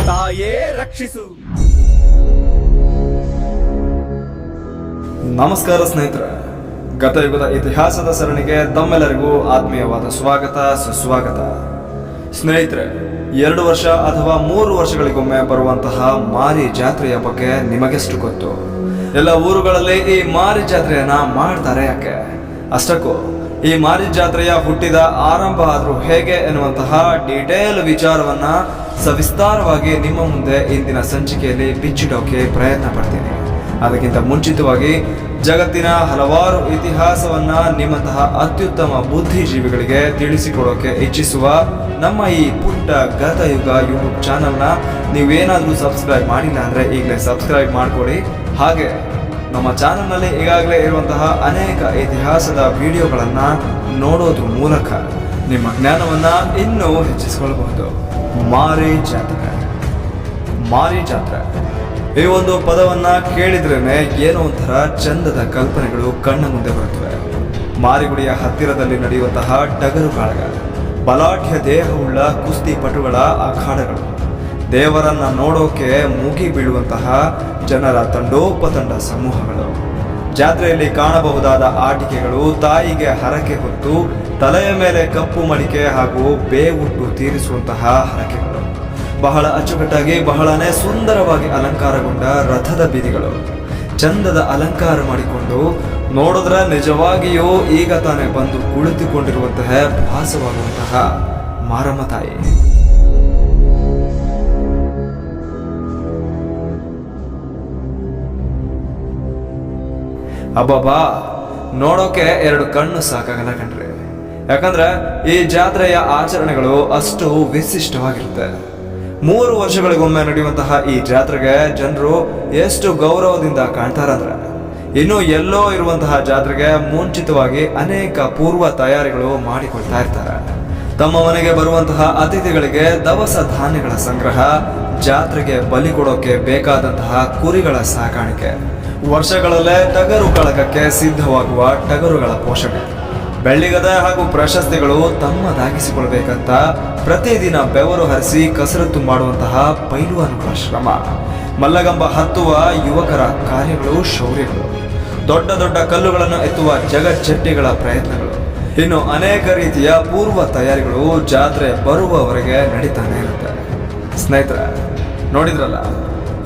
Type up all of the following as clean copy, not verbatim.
ತಾಯೇ ರಕ್ಷಿಸು. ನಮಸ್ಕಾರ ಸ್ನೇಹಿತರೆ, ಗತಯುಗದ ಇತಿಹಾಸದ ಸರಣಿಗೆ ತಮ್ಮೆಲ್ಲರಿಗೂ ಆತ್ಮೀಯವಾದ ಸ್ವಾಗತ ಸುಸ್ವಾಗತ. ಸ್ನೇಹಿತರೆ, 2 ವರ್ಷ ಅಥವಾ 3 ವರ್ಷಗಳಿಗೊಮ್ಮೆ ಬರುವಂತಹ ಮಾರಿ ಜಾತ್ರೆಯ ಬಗ್ಗೆ ನಿಮಗೆಷ್ಟು ಗೊತ್ತು? ಎಲ್ಲ ಊರುಗಳಲ್ಲಿ ಈ ಮಾರಿ ಜಾತ್ರೆಯನ್ನ ಮಾಡ್ತಾರೆ ಯಾಕೆ? ಅಷ್ಟಕ್ಕೂ ಈ ಮಾರಿ ಜಾತ್ರೆಯ ಹುಟ್ಟಿದ ಆರಂಭ ಆದ್ರೂ ಹೇಗೆ ಎನ್ನುವಂತಹ ಡೀಟೇಲ್ ವಿಚಾರವನ್ನ ಸವಿಸ್ತಾರವಾಗಿ ನಿಮ್ಮ ಮುಂದೆ ಇಂದಿನ ಸಂಚಿಕೆಯಲ್ಲಿ ಬಿಚ್ಚಿಡೋಕೆ ಪ್ರಯತ್ನ ಪಡ್ತೀನಿ. ಅದಕ್ಕಿಂತ ಮುಂಚಿತವಾಗಿ ಜಗತ್ತಿನ ಹಲವಾರು ಇತಿಹಾಸವನ್ನ ನಿಮ್ಮಂತಹ ಅತ್ಯುತ್ತಮ ಬುದ್ಧಿಜೀವಿಗಳಿಗೆ ತಿಳಿಸಿಕೊಡೋಕೆ ಇಚ್ಛಿಸುವ ನಮ್ಮ ಈ ಪುಟ್ಟ ಗತಯುಗ ಯೂಟ್ಯೂಬ್ ಚಾನಲ್ನ ನೀವೇನಾದರೂ ಸಬ್ಸ್ಕ್ರೈಬ್ ಮಾಡಿಲ್ಲ ಅಂದರೆ ಈಗಲೇ ಸಬ್ಸ್ಕ್ರೈಬ್ ಮಾಡಿಕೊಡಿ. ಹಾಗೆ ನಮ್ಮ ಚಾನಲ್ನಲ್ಲಿ ಈಗಾಗಲೇ ಇರುವಂತಹ ಅನೇಕ ಇತಿಹಾಸದ ವಿಡಿಯೋಗಳನ್ನು ನೋಡೋದ್ರ ಮೂಲಕ ನಿಮ್ಮ ಜ್ಞಾನವನ್ನು ಇನ್ನೂ ಹೆಚ್ಚಿಸಿಕೊಳ್ಳಬಹುದು. ಮಾರಿ ಜಾತ್ರೆ. ಮಾರಿ ಜಾತ್ರೆ ಈ ಒಂದು ಪದವನ್ನ ಕೇಳಿದ್ರೇನೆ ಏನೋ ಒಂಥರ ಚಂದದ ಕಲ್ಪನೆಗಳು ಕಣ್ಣ ಮುಂದೆ ಬರುತ್ತವೆ. ಮಾರಿಗುಡಿಯ ಹತ್ತಿರದಲ್ಲಿ ನಡೆಯುವಂತಹ ಟಗರು ಕಾಳಗ, ಬಲಾಢ್ಯ ದೇಹವುಳ್ಳ ಕುಸ್ತಿಪಟುಗಳ ಅಖಾಡಗಳು, ದೇವರನ್ನ ನೋಡೋಕೆ ಮುಗಿ ಬೀಳುವಂತಹ ಜನರ ತಂಡೋಪತಂಡ ಸಮೂಹಗಳು, ಜಾತ್ರೆಯಲ್ಲಿ ಕಾಣಬಹುದಾದ ಆಟಿಕೆಗಳು, ತಾಯಿಗೆ ಹರಕೆ ಹೊತ್ತು ತಲೆಯ ಮೇಲೆ ಕಪ್ಪು ಮಡಿಕೆ ಹಾಗೂ ಬೇವುಟ್ಟು ತೀರಿಸುವಂತಹ ಹರಕೆಗಳು, ಬಹಳ ಅಚ್ಚುಕಟ್ಟಾಗಿ ಬಹಳನೇ ಸುಂದರವಾಗಿ ಅಲಂಕಾರಗೊಂಡ ರಥದ ಬೀದಿಗಳು, ಚಂದದ ಅಲಂಕಾರ ಮಾಡಿಕೊಂಡು ನೋಡಿದ್ರೆ ನಿಜವಾಗಿಯೂ ಈಗ ತಾನೇ ಬಂದು ಕುಳಿತುಕೊಂಡಿರುವಂತಹ ಭಾಸವಾಗುವಂತಹ ಮಾರಮ್ಮ ತಾಯಿ. ಅಬ್ಬಬ್ಬಾ, ನೋಡೋಕೆ 2 ಕಣ್ಣು ಸಾಕಾಗಲ್ಲ ಕಣ್ರಿ. ಯಾಕಂದ್ರೆ ಈ ಜಾತ್ರೆಯ ಆಚರಣೆಗಳು ಅಷ್ಟು ವಿಶಿಷ್ಟವಾಗಿರುತ್ತೆ. 3 ವರ್ಷಗಳಿಗೊಮ್ಮೆ ನಡೆಯುವಂತಹ ಈ ಜಾತ್ರೆಗೆ ಜನರು ಎಷ್ಟು ಗೌರವದಿಂದ ಕಾಣ್ತಾರಂದ್ರೆ, ಇನ್ನು ಎಲ್ಲೋ ಇರುವಂತಹ ಜಾತ್ರೆಗೆ ಮುಂಚಿತವಾಗಿ ಅನೇಕ ಪೂರ್ವ ತಯಾರಿಗಳು ಮಾಡಿಕೊಳ್ತಾ ಇರ್ತಾರೆ. ತಮ್ಮ ಮನೆಗೆ ಬರುವಂತಹ ಅತಿಥಿಗಳಿಗೆ ದವಸ ಧಾನ್ಯಗಳ ಸಂಗ್ರಹ, ಜಾತ್ರೆಗೆ ಬಲಿ ಕೊಡೋಕೆ ಬೇಕಾದಂತಹ ಕುರಿಗಳ ಸಾಕಾಣಿಕೆ, ವರ್ಷಗಳಲ್ಲೇ ಟಗರು ಕಾಳಗಕ್ಕೆ ಸಿದ್ಧವಾಗುವ ಟಗರುಗಳ ಪೋಷಣೆ, ಬೆಳ್ಳಿಗದೆ ಹಾಗೂ ಪ್ರಶಸ್ತಿಗಳು ತಮ್ಮದಾಗಿಸಿಕೊಳ್ಬೇಕಂತ ಪ್ರತಿದಿನ ಬೆವರು ಹರಿಸಿ ಕಸರತ್ತು ಮಾಡುವಂತಹ ಪೈಲ್ವಾನುಗಳ ಶ್ರಮ, ಮಲ್ಲಗಂಬ ಹತ್ತುವ ಯುವಕರ ಕಾರ್ಯಗಳು, ಶೌರ್ಯಗಳು, ದೊಡ್ಡ ದೊಡ್ಡ ಕಲ್ಲುಗಳನ್ನು ಎತ್ತುವ ಜಗಜ್ಜಟ್ಟಿಗಳ ಪ್ರಯತ್ನಗಳು, ಇನ್ನು ಅನೇಕ ರೀತಿಯ ಪೂರ್ವ ತಯಾರಿಗಳು ಜಾತ್ರೆ ಬರುವವರೆಗೆ ನಡೀತಾನೆ ಇರುತ್ತೆ. ಸ್ನೇಹಿತರೆ, ನೋಡಿದ್ರಲ್ಲ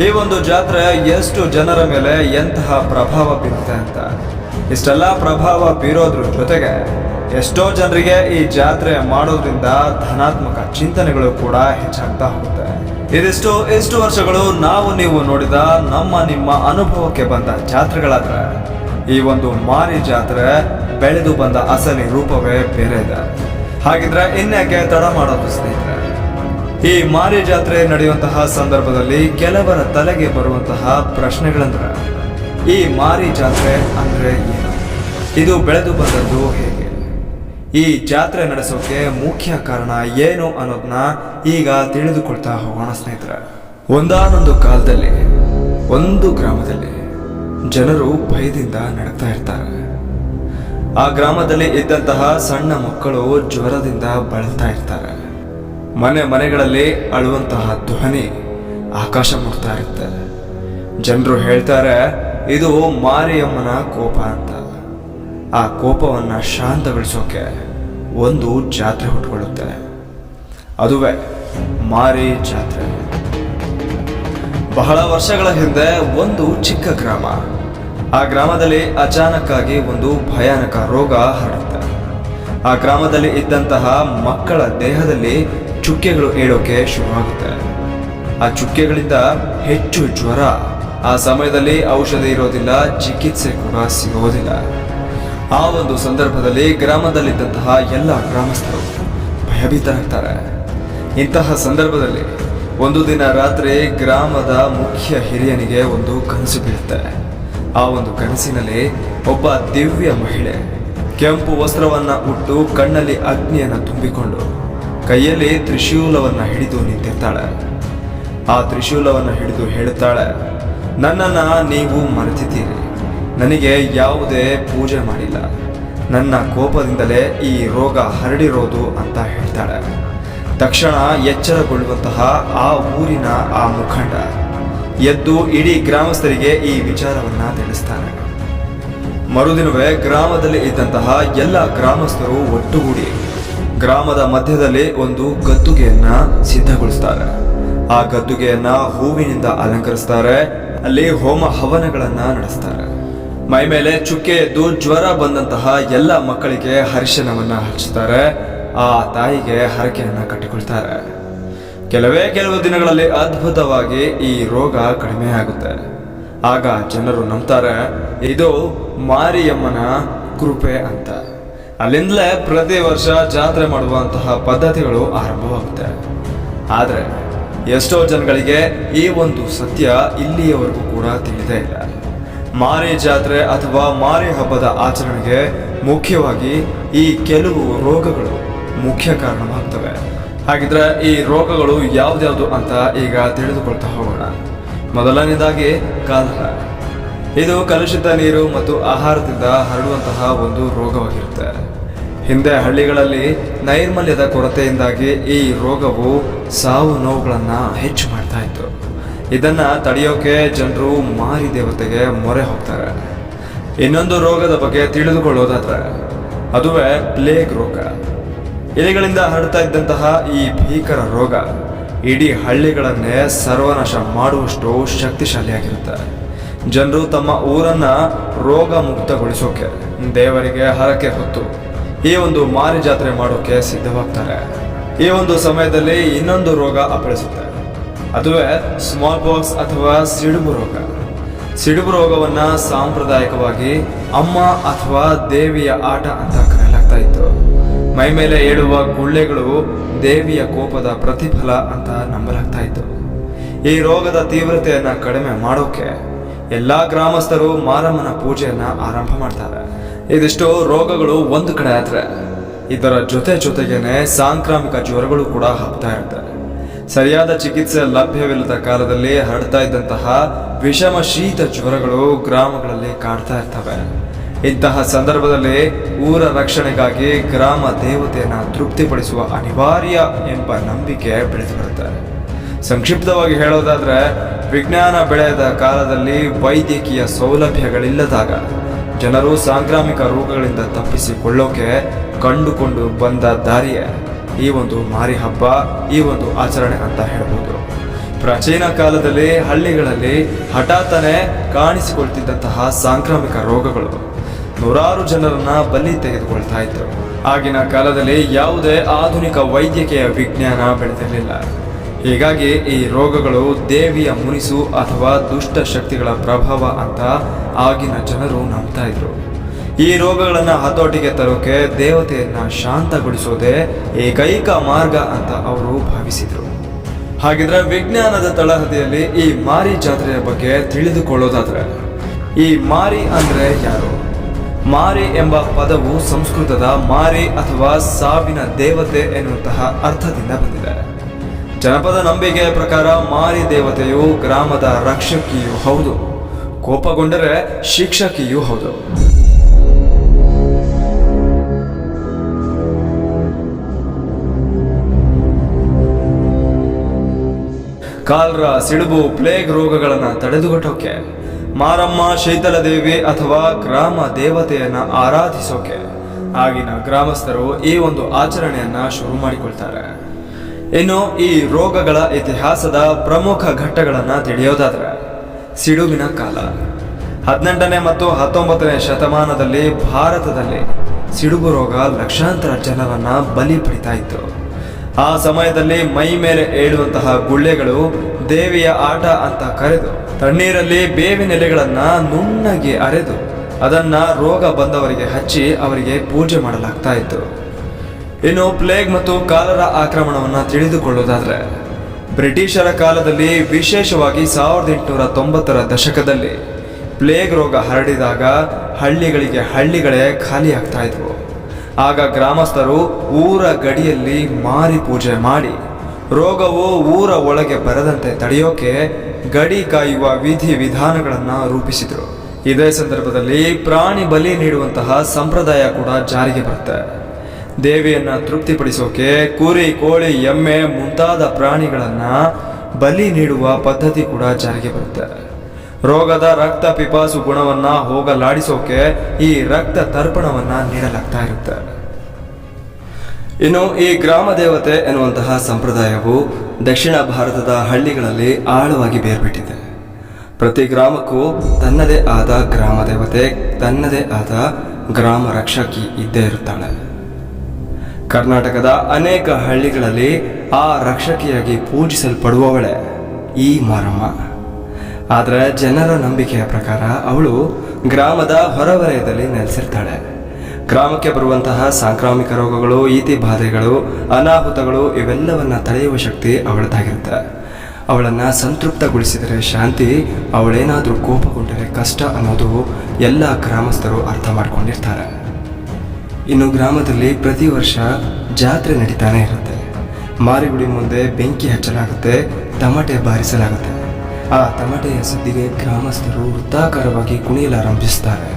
ಈ ಒಂದು ಜಾತ್ರೆ ಎಷ್ಟು ಜನರ ಮೇಲೆ ಎಂತಹ ಪ್ರಭಾವ ಬೀರುತ್ತೆ ಅಂತ. ಇಷ್ಟೆಲ್ಲ ಪ್ರಭಾವ ಬೀರೋದ್ರ ಜೊತೆಗೆ ಎಷ್ಟೋ ಜನರಿಗೆ ಈ ಜಾತ್ರೆ ಮಾಡೋದ್ರಿಂದ ಧನಾತ್ಮಕ ಚಿಂತನೆಗಳು ಕೂಡ ಹೆಚ್ಚಾಗ್ತಾ ಹೋಗುತ್ತೆ. ಇಷ್ಟು ವರ್ಷಗಳು ನಾವು ನೀವು ನೋಡಿದ ನಿಮ್ಮ ಅನುಭವಕ್ಕೆ ಬಂದ ಜಾತ್ರೆಗಳಾದ್ರೆ, ಈ ಒಂದು ಮಾರಿ ಜಾತ್ರೆ ಬೆಳೆದು ಬಂದ ಅಸಲಿ ರೂಪವೇ ಬೇರೆ ಇದೆ. ಹಾಗಿದ್ರೆ ಇನ್ಯಾಕೆ ತಡ ಮಾಡೋದು ಸ್ನೇಹಿತರೆ? ಈ ಮಾರಿ ಜಾತ್ರೆ ನಡೆಯುವಂತಹ ಸಂದರ್ಭದಲ್ಲಿ ಕೆಲವರ ತಲೆಗೆ ಬರುವಂತಹ ಪ್ರಶ್ನೆಗಳಂದ್ರೆ, ಈ ಮಾರಿ ಜಾತ್ರೆ ಅಂದ್ರೆ ಏನು? ಇದು ಬೆಳೆದು ಬಂದದ್ದು ಹೇಗೆ? ಈ ಜಾತ್ರೆ ನಡೆಸೋಕೆ ಮುಖ್ಯ ಕಾರಣ ಏನು ಅನ್ನೋದನ್ನ ಈಗ ತಿಳಿದುಕೊಳ್ತಾ ಹೋಗೋಣ ಸ್ನೇಹಿತರೆ. ಒಂದಾನೊಂದು ಕಾಲದಲ್ಲಿ ಒಂದು ಗ್ರಾಮದಲ್ಲಿ ಜನರು ಭಯದಿಂದ ನಡಕ್ತಾ ಇರ್ತಾರೆ. ಆ ಗ್ರಾಮದಲ್ಲಿ ಇದ್ದಂತಹ ಸಣ್ಣ ಮಕ್ಕಳು ಜ್ವರದಿಂದ ಬಳಲ್ತಾ ಇರ್ತಾರೆ. ಮನೆಗಳಲ್ಲಿ ಅಳುವಂತಹ ಧ್ವನಿ ಆಕಾಶ ಮುಟ್ತಾ ಇರುತ್ತೆ. ಜನರು ಹೇಳ್ತಾರೆ, ಇದು ಮಾರಿಯಮ್ಮನ ಕೋಪ ಅಂತ. ಆ ಕೋಪವನ್ನ ಶಾಂತಗೊಳಿಸೋಕೆ ಒಂದು ಜಾತ್ರೆ ಹುಟ್ಟುಕೊಳ್ಳುತ್ತೆ. ಅದುವೇ ಮಾರಿ ಜಾತ್ರೆ. ಬಹಳ ವರ್ಷಗಳ ಹಿಂದೆ ಒಂದು ಚಿಕ್ಕ ಗ್ರಾಮ. ಆ ಗ್ರಾಮದಲ್ಲಿ ಅಚಾನಕ್ಕಾಗಿ ಒಂದು ಭಯಾನಕ ರೋಗ ಹರಡುತ್ತೆ. ಆ ಗ್ರಾಮದಲ್ಲಿ ಇದ್ದಂತಹ ಮಕ್ಕಳ ದೇಹದಲ್ಲಿ ಚುಕ್ಕೆಗಳು ಏಳೋಕೆ ಶುರುವಾಗುತ್ತೆ. ಆ ಚುಕ್ಕೆಗಳಿಂದ ಹೆಚ್ಚು ಜ್ವರ. ಆ ಸಮಯದಲ್ಲಿ ಔಷಧಿ ಇರೋದಿಲ್ಲ, ಚಿಕಿತ್ಸೆ ಕೂಡ ಸಿಗೋದಿಲ್ಲ. ಆ ಒಂದು ಸಂದರ್ಭದಲ್ಲಿ ಗ್ರಾಮದಲ್ಲಿದ್ದಂತಹ ಎಲ್ಲ ಗ್ರಾಮಸ್ಥರು ಭಯಭೀತರಾಗ್ತಾರೆ. ಇಂತಹ ಸಂದರ್ಭದಲ್ಲಿ ಒಂದು ದಿನ ರಾತ್ರಿ ಗ್ರಾಮದ ಮುಖ್ಯ ಹಿರಿಯನಿಗೆ ಒಂದು ಕನಸು ಬೀಳುತ್ತೆ. ಆ ಒಂದು ಕನಸಿನಲ್ಲಿ ಒಬ್ಬ ದಿವ್ಯ ಮಹಿಳೆ ಕೆಂಪು ವಸ್ತ್ರವನ್ನ ಉಟ್ಟು, ಕಣ್ಣಲ್ಲಿ ಅಗ್ನಿಯನ್ನ ತುಂಬಿಕೊಂಡು, ಕೈಯಲ್ಲಿ ತ್ರಿಶೂಲವನ್ನ ಹಿಡಿದು ನಿಂತಿರ್ತಾಳೆ. ಆ ತ್ರಿಶೂಲವನ್ನ ಹಿಡಿದು ಹೇಳುತ್ತಾಳೆ, ನನ್ನನ್ನ ನೀವು ಮರೆತಿದ್ದೀರಿ, ನನಗೆ ಯಾವುದೇ ಪೂಜೆ ಮಾಡಿಲ್ಲ, ನನ್ನ ಕೋಪದಿಂದಲೇ ಈ ರೋಗ ಹರಡಿರೋದು ಅಂತ ಹೇಳ್ತಾಳೆ. ತಕ್ಷಣ ಎಚ್ಚರಗೊಳ್ಳುವಂತಹ ಆ ಊರಿನ ಆ ಮುಖಂಡ ಎದ್ದು ಇಡೀ ಗ್ರಾಮಸ್ಥರಿಗೆ ಈ ವಿಚಾರವನ್ನ ತಿಳಿಸ್ತಾನೆ. ಮರುದಿನವೇ ಗ್ರಾಮದಲ್ಲಿ ಇದ್ದಂತಹ ಎಲ್ಲ ಗ್ರಾಮಸ್ಥರು ಒಟ್ಟುಗೂಡಿ ಗ್ರಾಮದ ಮಧ್ಯದಲ್ಲಿ ಒಂದು ಗದ್ದುಗೆಯನ್ನ ಸಿದ್ಧಗೊಳಿಸ್ತಾರೆ. ಆ ಗದ್ದುಗೆಯನ್ನ ಹೂವಿನಿಂದ ಅಲಂಕರಿಸ್ತಾರೆ. ಅಲ್ಲಿ ಹೋಮ ಹವನಗಳನ್ನ ನಡೆಸ್ತಾರೆ. ಮೈ ಮೇಲೆ ಚುಕ್ಕೆ ಎದ್ದು ಜ್ವರ ಬಂದಂತಹ ಎಲ್ಲ ಮಕ್ಕಳಿಗೆ ಅರಿಶಿನವನ್ನ ಹಚ್ಚುತ್ತಾರೆ. ಆ ತಾಯಿಗೆ ಹರಕೆಯನ್ನ ಕಟ್ಟಿಕೊಳ್ತಾರೆ. ಕೆಲವು ದಿನಗಳಲ್ಲಿ ಅದ್ಭುತವಾಗಿ ಈ ರೋಗ ಕಡಿಮೆ ಆಗುತ್ತೆ. ಆಗ ಜನರು ನಂಬ್ತಾರೆ ಇದು ಮಾರಿಯಮ್ಮನ ಕೃಪೆ ಅಂತ. ಅಲ್ಲಿಂದಲೇ ಪ್ರತಿ ವರ್ಷ ಜಾತ್ರೆ ಮಾಡುವಂತಹ ಪದ್ಧತಿಗಳು ಆರಂಭವಾಗುತ್ತೆ. ಆದರೆ ಎಷ್ಟೋ ಜನಗಳಿಗೆ ಈ ಒಂದು ಸತ್ಯ ಇಲ್ಲಿಯವರೆಗೂ ಕೂಡ ತಿಳಿದೇ ಇಲ್ಲ. ಮಾರಿ ಜಾತ್ರೆ ಅಥವಾ ಮಾರಿ ಹಬ್ಬದ ಆಚರಣೆಗೆ ಮುಖ್ಯವಾಗಿ ಈ ಕೆಲವು ರೋಗಗಳು ಮುಖ್ಯ ಕಾರಣವಾಗ್ತವೆ. ಹಾಗಿದ್ರೆ ಈ ರೋಗಗಳು ಯಾವ್ದ್ಯಾವ್ದು ಅಂತ ಈಗ ತಿಳಿದುಕೊಳ್ತಾ ಹೋಗೋಣ. ಮೊದಲನೇದಾಗಿ ಕಾಲರ. ಇದು ಕಲುಷಿತ ನೀರು ಮತ್ತು ಆಹಾರದಿಂದ ಹರಡುವಂತಹ ಒಂದು ರೋಗವಾಗಿರುತ್ತೆ. ಹಿಂದೆ ಹಳ್ಳಿಗಳಲ್ಲಿ ನೈರ್ಮಲ್ಯದ ಕೊರತೆಯಿಂದಾಗಿ ಈ ರೋಗವು ಸಾವು ನೋವುಗಳನ್ನ ಹೆಚ್ಚು ಮಾಡ್ತಾ ಇತ್ತು. ಇದನ್ನ ತಡೆಯೋಕೆ ಜನರು ಮಾರಿ ದೇವತೆಗೆ ಮೊರೆ ಹೋಗ್ತಾರೆ. ಇನ್ನೊಂದು ರೋಗದ ಬಗ್ಗೆ ತಿಳಿದುಕೊಳ್ಳೋದಾದ್ರೆ ಅದುವೇ ಪ್ಲೇಗ್ ರೋಗ. ಇಲಿಗಳಿಂದ ಹರಡ್ತಾ ಇದ್ದಂತಹ ಈ ಭೀಕರ ರೋಗ ಇಡೀ ಹಳ್ಳಿಗಳನ್ನೇ ಸರ್ವನಾಶ ಮಾಡುವಷ್ಟು ಶಕ್ತಿಶಾಲಿಯಾಗಿರುತ್ತೆ. ಜನರು ತಮ್ಮ ಊರನ್ನ ರೋಗ ಮುಕ್ತಗೊಳಿಸೋಕೆ ದೇವರಿಗೆ ಹರಕೆ ಹೊತ್ತು ಈ ಒಂದು ಮಾರಿ ಜಾತ್ರೆ ಮಾಡೋಕೆ ಸಿದ್ಧವಾಗ್ತಾರೆ. ಈ ಒಂದು ಸಮಯದಲ್ಲಿ ಇನ್ನೊಂದು ರೋಗ ಅಪ್ಪಳಿಸುತ್ತೆ. ಅದುವೇ ಸ್ಮಾಲ್ ಬಾಕ್ಸ್ ಅಥವಾ ಸಿಡುಬು ರೋಗ. ಸಿಡುಬು ರೋಗವನ್ನ ಸಾಂಪ್ರದಾಯಿಕವಾಗಿ ಅಮ್ಮ ಅಥವಾ ದೇವಿಯ ಆಟ ಅಂತ ಕರೆಯಲಾಗ್ತಾ ಇತ್ತು. ಮೈ ಮೇಲೆ ಏಳುವ ಗುಳ್ಳೆಗಳು ದೇವಿಯ ಕೋಪದ ಪ್ರತಿಫಲ ಅಂತ ನಂಬಲಾಗ್ತಾ ಇತ್ತು. ಈ ರೋಗದ ತೀವ್ರತೆಯನ್ನ ಕಡಿಮೆ ಮಾಡೋಕೆ ಎಲ್ಲಾ ಗ್ರಾಮಸ್ಥರು ಮಾರಮ್ಮನ ಪೂಜೆಯನ್ನ ಆರಂಭ ಮಾಡ್ತಾರೆ. ಇದಿಷ್ಟು ರೋಗಗಳು ಒಂದು ಕಡೆ ಆದ್ರೆ ಇದರ ಜೊತೆಗೇನೆ ಸಾಂಕ್ರಾಮಿಕ ಜ್ವರಗಳು ಕೂಡ ಹಬ್ತಾ ಇರುತ್ತೆ. ಸರಿಯಾದ ಚಿಕಿತ್ಸೆ ಲಭ್ಯವಿಲ್ಲದ ಕಾಲದಲ್ಲಿ ಹರಡ್ತಾ ಇದ್ದಂತಹ ವಿಷಮ ಶೀತ ಜ್ವರಗಳು ಗ್ರಾಮಗಳಲ್ಲಿ ಕಾಡ್ತಾ ಇರ್ತವೆ. ಇಂತಹ ಸಂದರ್ಭದಲ್ಲಿ ಊರ ರಕ್ಷಣೆಗಾಗಿ ಗ್ರಾಮ ದೇವತೆಯನ್ನ ತೃಪ್ತಿಪಡಿಸುವ ಅನಿವಾರ್ಯ ಎಂಬ ನಂಬಿಕೆ ಬೆಳೆದು ಬರುತ್ತೆ. ಸಂಕ್ಷಿಪ್ತವಾಗಿ ಹೇಳೋದಾದ್ರೆ ವಿಜ್ಞಾನ ಬೆಳೆಯದ ಕಾಲದಲ್ಲಿ ವೈದ್ಯಕೀಯ ಸೌಲಭ್ಯಗಳಿಲ್ಲದಾಗ ಜನರು ಸಾಂಕ್ರಾಮಿಕ ರೋಗಗಳಿಂದ ತಪ್ಪಿಸಿಕೊಳ್ಳೋಕೆ ಕಂಡುಕೊಂಡು ಬಂದ ದಾರಿಯೇ ಈ ಒಂದು ಮಾರಿ ಹಬ್ಬ, ಈ ಒಂದು ಆಚರಣೆ ಅಂತ ಹೇಳ್ಬೋದು. ಪ್ರಾಚೀನ ಕಾಲದಲ್ಲಿ ಹಳ್ಳಿಗಳಲ್ಲಿ ಹಠಾತ್ತನೆ ಕಾಣಿಸಿಕೊಳ್ತಿದ್ದಂತಹ ಸಾಂಕ್ರಾಮಿಕ ರೋಗಗಳು ನೂರಾರು ಜನರನ್ನ ಬಲಿ ತೆಗೆದುಕೊಳ್ತಾ ಇತ್ತು. ಆಗಿನ ಕಾಲದಲ್ಲಿ ಯಾವುದೇ ಆಧುನಿಕ ವೈದ್ಯಕೀಯ ವಿಜ್ಞಾನ ಬೆಳೆದಿರಲಿಲ್ಲ. ಹೀಗಾಗಿ ಈ ರೋಗಗಳು ದೇವಿಯ ಮುನಿಸು ಅಥವಾ ದುಷ್ಟ ಶಕ್ತಿಗಳ ಪ್ರಭಾವ ಅಂತ ಆಗಿನ ಜನರು ನಂಬ್ತಾ ಇದ್ರು. ಈ ರೋಗಗಳನ್ನ ಹತೋಟಿಗೆ ತರೋಕೆ ದೇವತೆಯನ್ನ ಶಾಂತಗೊಳಿಸೋದೇ ಏಕೈಕ ಮಾರ್ಗ ಅಂತ ಅವರು ಭಾವಿಸಿದ್ರು. ಹಾಗಿದ್ರೆ ವಿಜ್ಞಾನದ ತಳಹದಿಯಲ್ಲಿ ಈ ಮಾರಿ ಜಾತ್ರೆಯ ಬಗ್ಗೆ ತಿಳಿದುಕೊಳ್ಳೋದಾದ್ರೆ ಈ ಮಾರಿ ಅಂದ್ರೆ ಯಾರು? ಮಾರಿ ಎಂಬ ಪದವು ಸಂಸ್ಕೃತದ ಮಾರಿ ಅಥವಾ ಸಾವಿನ ದೇವತೆ ಎನ್ನುವಂತಹ ಅರ್ಥದಿಂದ ಬಂದಿದೆ. ಜನಪದ ನಂಬಿಕೆಯ ಪ್ರಕಾರ ಮಾರಿ ದೇವತೆಯು ಗ್ರಾಮದ ರಕ್ಷಕಿಯೂ ಹೌದು, ಕೋಪಗೊಂಡರೆ ಶಿಕ್ಷಕಿಯೂ ಹೌದು. ಕಾಲ್ರ, ಸಿಡುಬು, ಪ್ಲೇಗ್ ರೋಗಗಳನ್ನ ತಡೆದುಕೊಟ್ಟೋಕೆ ಮಾರಮ್ಮ, ಶೀತಲ ದೇವಿ ಅಥವಾ ಗ್ರಾಮ ದೇವತೆಯನ್ನ ಆರಾಧಿಸೋಕೆ ಆಗಿನ ಗ್ರಾಮಸ್ಥರು ಈ ಒಂದು ಆಚರಣೆಯನ್ನ ಶುರು ಮಾಡಿಕೊಳ್ತಾರೆ. ಇನ್ನು ಈ ರೋಗಗಳ ಇತಿಹಾಸದ ಪ್ರಮುಖ ಘಟ್ಟಗಳನ್ನ ತಿಳಿಯೋದಾದ್ರೆ ಸಿಡುಬಿನ ಕಾಲ. 18ನೇ ಮತ್ತು 19ನೇ ಶತಮಾನದಲ್ಲಿ ಭಾರತದಲ್ಲಿ ಸಿಡುಬು ರೋಗ ಲಕ್ಷಾಂತರ ಜನರನ್ನ ಬಲಿ ಪಡಿತಾ ಇತ್ತು. ಆ ಸಮಯದಲ್ಲಿ ಮೈ ಮೇಲೆ ಏಳುವಂತಹ ಗುಳ್ಳೆಗಳು ದೇವಿಯ ಆಟ ಅಂತ ಕರೆದು ತಣ್ಣೀರಲ್ಲಿ ಬೇವಿನ ಎಲೆಗಳನ್ನ ನುಣ್ಣಗೆ ಅರೆದು ಅದನ್ನ ರೋಗ ಬಂದವರಿಗೆ ಹಚ್ಚಿ ಅವರಿಗೆ ಪೂಜೆ ಮಾಡಲಾಗ್ತಾ ಇತ್ತು. ಇನ್ನು ಪ್ಲೇಗ್ ಮತ್ತು ಕಾಲರ ಆಕ್ರಮಣವನ್ನ ತಿಳಿದುಕೊಳ್ಳೋದಾದ್ರೆ ಬ್ರಿಟಿಷರ ಕಾಲದಲ್ಲಿ, ವಿಶೇಷವಾಗಿ 1890ರ ದಶಕದಲ್ಲಿ ಪ್ಲೇಗ್ ರೋಗ ಹರಡಿದಾಗ ಹಳ್ಳಿಗಳೇ ಖಾಲಿ ಆಗ್ತಾ ಇದ್ವು. ಆಗ ಗ್ರಾಮಸ್ಥರು ಊರ ಗಡಿಯಲ್ಲಿ ಮಾರಿ ಪೂಜೆ ಮಾಡಿ ರೋಗವು ಊರ ಒಳಗೆ ಬರದಂತೆ ತಡೆಯೋಕೆ ಗಡಿ ಕಾಯುವ ವಿಧಿ ವಿಧಾನಗಳನ್ನ ರೂಪಿಸಿದ್ರು. ಇದೇ ಸಂದರ್ಭದಲ್ಲಿ ಪ್ರಾಣಿ ಬಲಿ ನೀಡುವಂತಹ ಸಂಪ್ರದಾಯ ಕೂಡ ಜಾರಿಗೆ ಬರುತ್ತೆ. ದೇವಿಯನ್ನ ತೃಪ್ತಿಪಡಿಸೋಕೆ ಕುರಿ, ಕೋಳಿ, ಎಮ್ಮೆ ಮುಂತಾದ ಪ್ರಾಣಿಗಳನ್ನ ಬಲಿ ನೀಡುವ ಪದ್ಧತಿ ಕೂಡ ಜಾರಿಗೆ ಬರುತ್ತೆ. ರೋಗದ ರಕ್ತ ಪಿಪಾಸು ಗುಣವನ್ನ ಹೋಗಲಾಡಿಸೋಕೆ ಈ ರಕ್ತ ತರ್ಪಣವನ್ನ ನೀಡಲಾಗ್ತಾ ಇರುತ್ತೆ. ಇನ್ನು ಈ ಗ್ರಾಮ ದೇವತೆ ಎನ್ನುವಂತಹ ಸಂಪ್ರದಾಯವು ದಕ್ಷಿಣ ಭಾರತದ ಹಳ್ಳಿಗಳಲ್ಲಿ ಆಳವಾಗಿ ಬೇರ್ಬಿಟ್ಟಿದೆ. ಪ್ರತಿ ಗ್ರಾಮಕ್ಕೂ ತನ್ನದೇ ಆದ ಗ್ರಾಮ ದೇವತೆ, ತನ್ನದೇ ಆದ ಗ್ರಾಮ ರಕ್ಷಕಿ ಇದ್ದೇ ಇರುತ್ತಾಳೆ. ಕರ್ನಾಟಕದ ಅನೇಕ ಹಳ್ಳಿಗಳಲ್ಲಿ ಆ ರಕ್ಷಕಿಯಾಗಿ ಪೂಜಿಸಲ್ಪಡುವವಳೆ ಈ ಮಾರಮ್ಮ. ಆದರೆ ಜನರ ನಂಬಿಕೆಯ ಪ್ರಕಾರ ಅವಳು ಗ್ರಾಮದ ಹೊರವಲಯದಲ್ಲಿ ನೆಲೆಸಿರ್ತಾಳೆ. ಗ್ರಾಮಕ್ಕೆ ಬರುವಂತಹ ಸಾಂಕ್ರಾಮಿಕ ರೋಗಗಳು, ಈತಿ ಬಾಧೆಗಳು, ಅನಾಹುತಗಳು ಇವೆಲ್ಲವನ್ನ ತಡೆಯುವ ಶಕ್ತಿ ಅವಳದಾಗಿರುತ್ತೆ. ಅವಳನ್ನು ಸಂತೃಪ್ತಗೊಳಿಸಿದರೆ ಶಾಂತಿ, ಅವಳೇನಾದರೂ ಕೋಪಗೊಂಡರೆ ಕಷ್ಟ ಅನ್ನೋದು ಎಲ್ಲ ಗ್ರಾಮಸ್ಥರು ಅರ್ಥ ಮಾಡ್ಕೊಂಡಿರ್ತಾರೆ. ಇನ್ನು ಗ್ರಾಮದಲ್ಲಿ ಪ್ರತಿ ವರ್ಷ ಜಾತ್ರೆ ನಡೀತಾನೆ ಇರುತ್ತೆ. ಮಾರಿಗುಡಿ ಮುಂದೆ ಬೆಂಕಿ ಹಚ್ಚಲಾಗುತ್ತೆ, ತಮಟೆ ಬಾರಿಸಲಾಗುತ್ತೆ. ಆ ತಮಟೆಯ ಸದ್ದಿಗೆ ಗ್ರಾಮಸ್ಥರು ವೃತ್ತಾಕಾರವಾಗಿ ಕುಣಿಯಲಾರಂಭಿಸ್ತಾರೆ.